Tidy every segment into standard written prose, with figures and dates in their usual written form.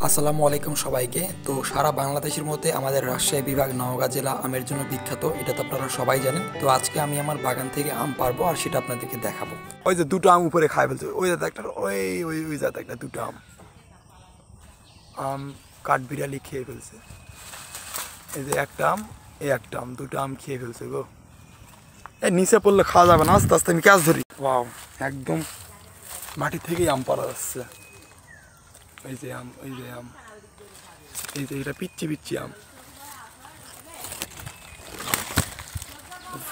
আসসালামু আলাইকুম সবাইকে। তো সারা বাংলাদেশের মধ্যে আমাদের রাজশাহী বিভাগ নওগাঁ জেলা আমের জন্য বিখ্যাত, এটা তো আপনারা সবাই জানেন। তো আজকে আমি আমার বাগান থেকে আম পারবো আর সেটা আপনাদেরকে দেখাবো। ওই যে দুটো আম উপরে খাই ফেলছে, ওই যাতে একটা ওই ওই ওই যাতে একটা দুটো আম আম কাঠবিড়ালি খেয়ে ফেলছে। এই যে একটা আম, এই একটা আম, দুটো আম খেয়ে ফেলছে গো। এই নিচে পড়লে খাওয়া যাবে না, আস্তে আস্তে আমি ক্যাচ ধরি। ওয়াও, একদম মাটি থেকেই আম পাড়া যাচ্ছে। এই যে আম, এই যে আম, এই যে এটা পিচ্ছি পিচ্ছি আম।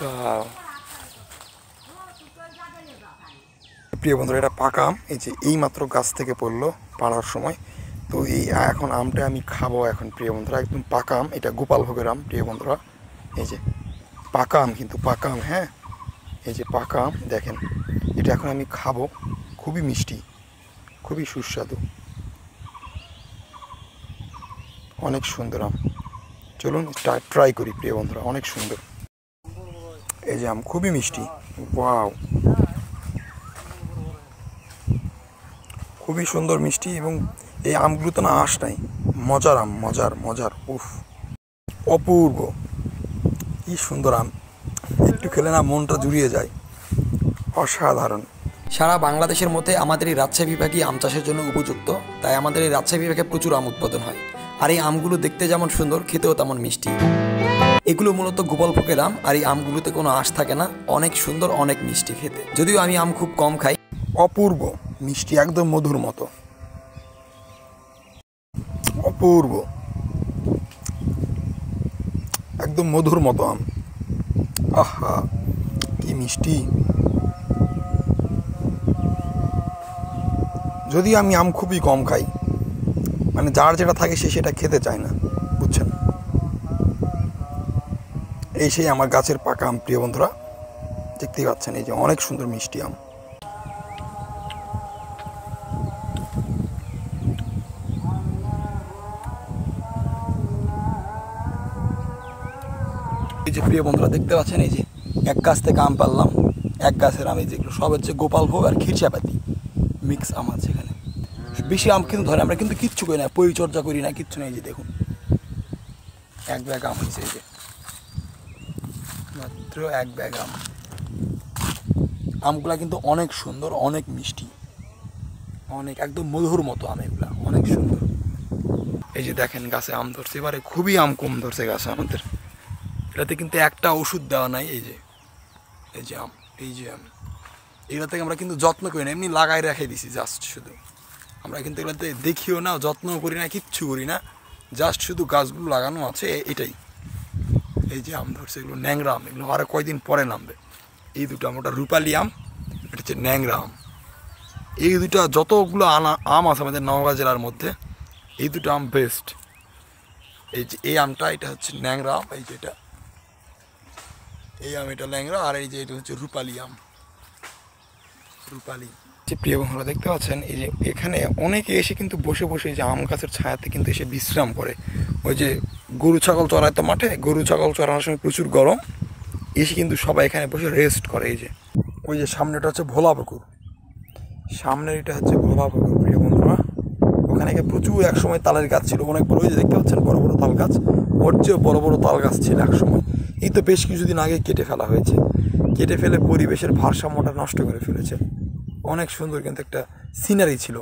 ওয়াও, প্রিয় বন্ধুরা, এটা পাকা আম। এই যে এই মাত্র গাছ থেকে পড়লো পাড়ার সময়। তো এই এখন আমটা আমি খাবো এখন প্রিয় বন্ধুরা, একদম পাকা আম। এটা গোপালভোগের আম প্রিয় বন্ধুরা। এই যে পাকা আম, কিন্তু পাকা আম, হ্যাঁ, এই যে পাকা আম দেখেন। এটা এখন আমি খাবো, খুবই মিষ্টি, খুবই সুস্বাদু, অনেক সুন্দর আম। চলুন ট্রাই করি প্রিয় বন্ধুরা, অনেক সুন্দর। এই যে আম খুবই মিষ্টি, ওয়াও, খুবই সুন্দর মিষ্টি। এবং এই আমগুলোতে না আঁশ নাই, মজার আম, মজার মজার, উফ, অপূর্ব, কি সুন্দর আম। একটু খেলে না মনটা জুড়িয়ে যায়, অসাধারণ। সারা বাংলাদেশের মধ্যে আমাদের এই রাজশাহী বিভাগই আম চাষের জন্য উপযুক্ত, তাই আমাদের এই রাজশাহী বিভাগে প্রচুর আম উৎপাদন হয়। আর এই আমগুলো দেখতে যেমন সুন্দর, খেতেও তেমন মিষ্টি। এগুলো মূলত গোপালভোগের আম, আর এই আমগুলোতে কোনো আঁশ থাকে না, অনেক সুন্দর, অনেক মিষ্টি খেতে। যদিও আমি আম খুব কম খাই। অপূর্ব মিষ্টি, একদম মধুর মতো, অপূর্ব, একদম মধুর মতো আম। আহা, কি মিষ্টি। যদি আমি আম খুবই কম খাই, মানে যার যেটা থাকে সে সেটা খেতে চায় না, বুঝছেন। এই সেই আমার গাছের পাকা আম প্রিয় বন্ধুরা, দেখতেই পাচ্ছেন। এই যে অনেক সুন্দর মিষ্টি আম। এই যে প্রিয় বন্ধুরা দেখতে পাচ্ছেন, এই যে এক গাছ থেকে আম পারলাম, এক গাছের আম। এই যেগুলো সব হচ্ছে গোপালভোগ আর খিরচাপাতি মিক্স আম আছে এখানে। বেশি আম কিন্তু ধরে আমরা কিন্তু কিচ্ছু করি না, পরিচর্যা করি না, কিচ্ছু নেই। যে দেখুন এক ব্যাগ আম হয়েছে, এই যে মাত্র এক ব্যাগ আম। আমগুলা কিন্তু অনেক সুন্দর, অনেক মিষ্টি, অনেক একদম মধুর মতো আম, এগুলা অনেক সুন্দর। এই যে দেখেন গাছে আম ধরছে, এবারে খুবই আম কম ধরছে গাছে আমাদের। এটাতে কিন্তু একটা ওষুধ দেওয়া নাই। এই যে এই যে আম, এই যে আম, এগুলা থেকে আমরা কিন্তু যত্ন করি না, এমনি লাগাই রেখে দিছি জাস্ট শুধু। আমরা কিন্তু এগুলাতে দেখিও না, যত্নও করি না, কিচ্ছু করি না, জাস্ট শুধু গাছগুলো লাগানো আছে, এটাই। এই যে আম ধরছে, এগুলো ন্যাংরা আম, এগুলো আরও কয়দিন পরে নামবে। এই দুটো আম, ওটা রূপালি আম, এটা হচ্ছে ন্যাংরা আম। এই দুটো যতগুলো আম আছে আমাদের নওগাঁ জেলার মধ্যে, এই দুটো আম বেস্ট। এই যে এই আমটা, এটা হচ্ছে ন্যাংরা আম। এই যে এটা, এই আম, এটা ল্যাংড়া। আর এই যে এটা হচ্ছে রূপালি আম, রূপালি। যে প্রিয় বন্ধুরা দেখতে পাচ্ছেন, এই যে এখানে অনেকে এসে কিন্তু বসে বসে যে আম গাছের ছায়াতে কিন্তু এসে বিশ্রাম করে। ওই যে গরু ছাগল চড়ায় তো মাঠে, গরু ছাগল চড়ানোর সময় প্রচুর গরম, এসে কিন্তু সবাই এখানে বসে রেস্ট করে। এই যে ওই যে সামনেটা হচ্ছে ভোলা পুকুর, সামনের এটা হচ্ছে ভোলা পুকুর প্রিয় বন্ধুরা। ওখানে প্রচুর এক সময় তালের গাছ ছিল অনেক বড়, ওই যে দেখতে পাচ্ছেন বড় বড় তাল গাছ, ওর চেয়েও বড় বড় তাল গাছ ছিল এক সময়। এই তো বেশ কিছুদিন আগে কেটে ফেলা হয়েছে, কেটে ফেলে পরিবেশের ভারসাম্যটা নষ্ট করে ফেলেছে। অনেক সুন্দর কিন্তু একটা সিনারি ছিল।